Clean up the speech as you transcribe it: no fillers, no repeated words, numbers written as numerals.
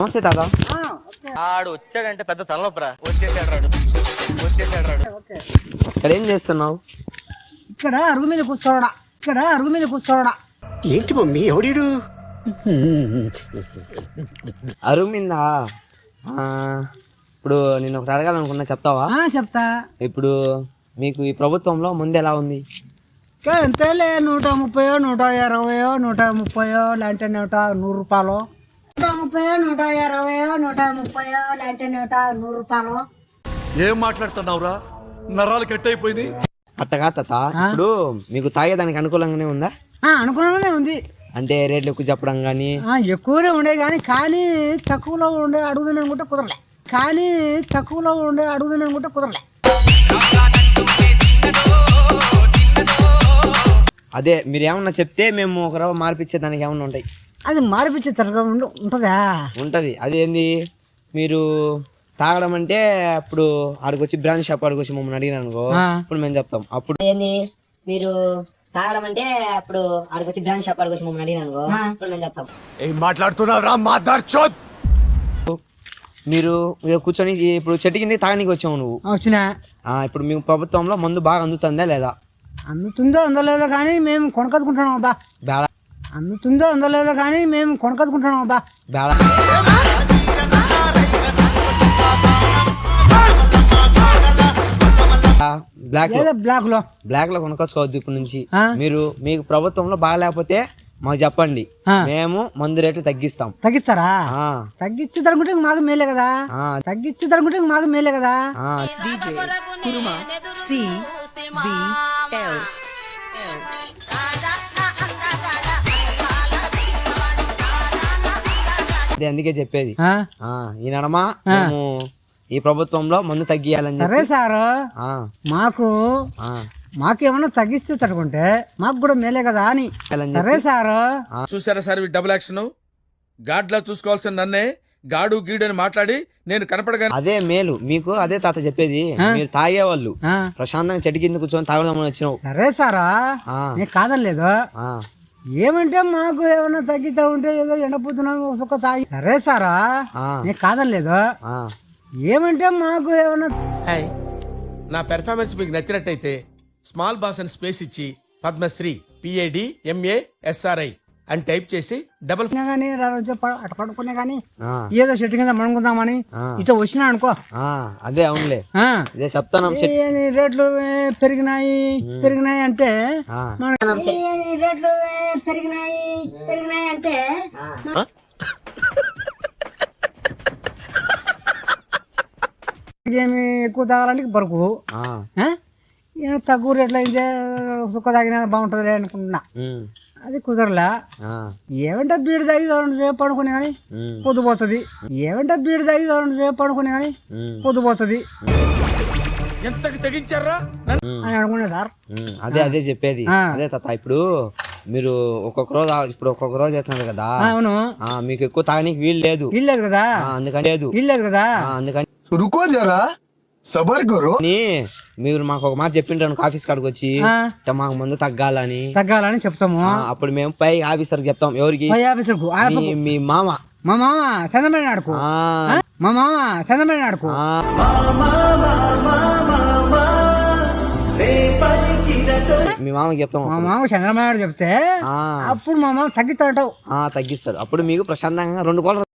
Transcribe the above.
నమస్తే తాత. ఆడు వచ్చాడంటే పెద్ద తలనొప్పరా. వచ్చేసాడు ఇక్కడ ఏం చేస్తున్నావు? ఇక్కడ అరుగు మీద కూర్చోవడా. ఏంటి మమ్మీ ఎవడీడు? అరుగు మీద ఇప్పుడు నేను ఒకటి అడగాలనుకున్నా, చెప్తావా? చెప్తా. ఇప్పుడు మీకు ఈ ప్రభుత్వంలో ముందు ఎలా ఉంది? ఎంతలే 130, 120, 130 లేదంటే 100 రూపాయలు. 130, 120, 130 లేదంటే 100 రూపాయలు. ఏం మాట్లాడుతున్నావురా? నరాలు కట్ అయిపోయింది. అట్టగా తాత, ఇప్పుడు మీకు తాగేదానికి అనుకూలంగానే ఉందా? అనుకూలంగానే ఉంది. అంటే రేట్లు ఎక్కువ చెప్పడం కానీ? ఎక్కువనే ఉండే కానీ తక్కువలో ఉండే అడుగుదని అనుకుంటే కుదరలే. అదే మీరు ఏమన్నా చెప్తే మేము ఒక రవ్వ మార్పిచ్చే దానికి ఏమన్నా ఉంటాయి. అది మార్పిచ్చే తరగతి ఉంటుందా? ఉంటుంది. అదేంది, మీరు తాగడం అంటే ఇప్పుడు ఆడికి వచ్చి బ్రాంచ్ షాప్ ఆడికి వచ్చి మమ్మల్ని అడిగిన అనుకో, ఇప్పుడు మేము చెప్తాం. అప్పుడు ఏంది మీరు తాగడం అంటే అప్పుడు ఆడికి వచ్చి బ్రాంచ్ షాప్ ఆడికి వచ్చి మమ్మల్ని అడిగిన అనుకో, ఇప్పుడు మేము చెప్తాం. ఏం మాట్లాడుతున్నావురా మాదార్ చోద్? మీరు కూర్చొని ఇప్పుడు చెట్టు కింద తాగనీకి వచ్చావు నువ్వు. వచ్చినా ఇప్పుడు మీకు ప్రభుత్వంలో మందు బాగా అందుతుందా లేదా? అందుతుందో అందలేదో కానీ మేము కొనకదుకుంటున్నాం అబ్బా. బేళ అందుతుందో అందలేదో కానీ మేము కొనకదుకుంటున్నాం అబ్బా. బేళ బ్లాక్ లో కొనుక్కోవద్దు ఇప్పుడు నుంచి. మీరు మీకు ప్రభుత్వంలో బాగా లేకపోతే మాకు చెప్పండి, మేము మందు రేట్లు తగ్గిస్తాం. తగ్గిస్తారా? తగ్గించుకుంటే మాకు మేలే కదా. అందుకే చెప్పేది ఈ నడమ మేము ఈ ప్రభుత్వంలో మందు తగ్గియాలని. సరే సారు, మాకేమన్నా తగ్గిస్తే తట్టుకుంటే మాకు కూడా మేలే కదా అని. సరే సారు. చూసారా సార్ డబుల్ యాక్షన్? గాడ్లా చూసుకోవాల్సిన నన్నే గాడు గీడు అని మాట్లాడి నేను కనపడగా అదే మేలు మీకు. అదే తాత చెప్పేది, మీరు తాగేవాళ్ళు ప్రశాంతంగా చెట్టు కింద కూర్చొని తాగదామని వచ్చినావు. సరే సారా, నీకు కాదనలేదు. ఏమంటే మాకు ఏమన్నా తగ్గితా ఉంటే ఏదో ఎండపోతున్నాం ఒక్క తాగి. సరే సారా, నీకు కాదనలేదు. ఏమంటే మాకు ఏమన్నా నా పెర్ఫార్మెన్స్ మీకు నచ్చినట్టయితే స్మాల్ బాస్ అని స్పేస్ ఇచ్చి పద్మశ్రీ PAD MA SRI అని టైప్ చేసి డబుల్ కానీ అటు పడుకునే కానీ ఏదో చెట్టు కింద మణుకుందామని ఇట్లా వచ్చినా అనుకో. అదే అవునులే, అదే చెప్తాను. రేట్లు పెరిగినాయి అంటే ఏమి ఎక్కువ తాగాలంటే బరుకు, తక్కువ రేట్లు అయితే సుక్క తాగినా బాగుంటుంది అనుకుంటున్నా. అది కుదరలా. ఏమంటే బీడు తాగి రేపు పడుకునే కానీ పొద్దుపోతుంది. అని అనుకునే సార్. అదే చెప్పేది. అదే తాత, ఇప్పుడు మీరు ఒక్కొక్క రోజు చేస్తున్నారు కదా. అవును. మీకు ఎక్కువ తాగనీకి వీలు లేదు కదా. అందుకని రుకో జరా సబర్ కరో. మీరు మాకు ఒక మాట చెప్పింటాను ఆఫీస్ కాడికి వచ్చి, మాకు మందు తగ్గాలని చెప్తాము. అప్పుడు మేము పై ఆఫీసర్ చెప్తాం. ఎవరికి? మీ మామ చంద్రబాబు నాయుడుకు. మీ మామకి చెప్తాం. మా మామ చంద్రబాబు నాయుడు చెప్తే అప్పుడు మా మామ తగ్గిస్తాడు. తగ్గిస్తారు. అప్పుడు మీకు ప్రశాంతంగా 2 కోట్ల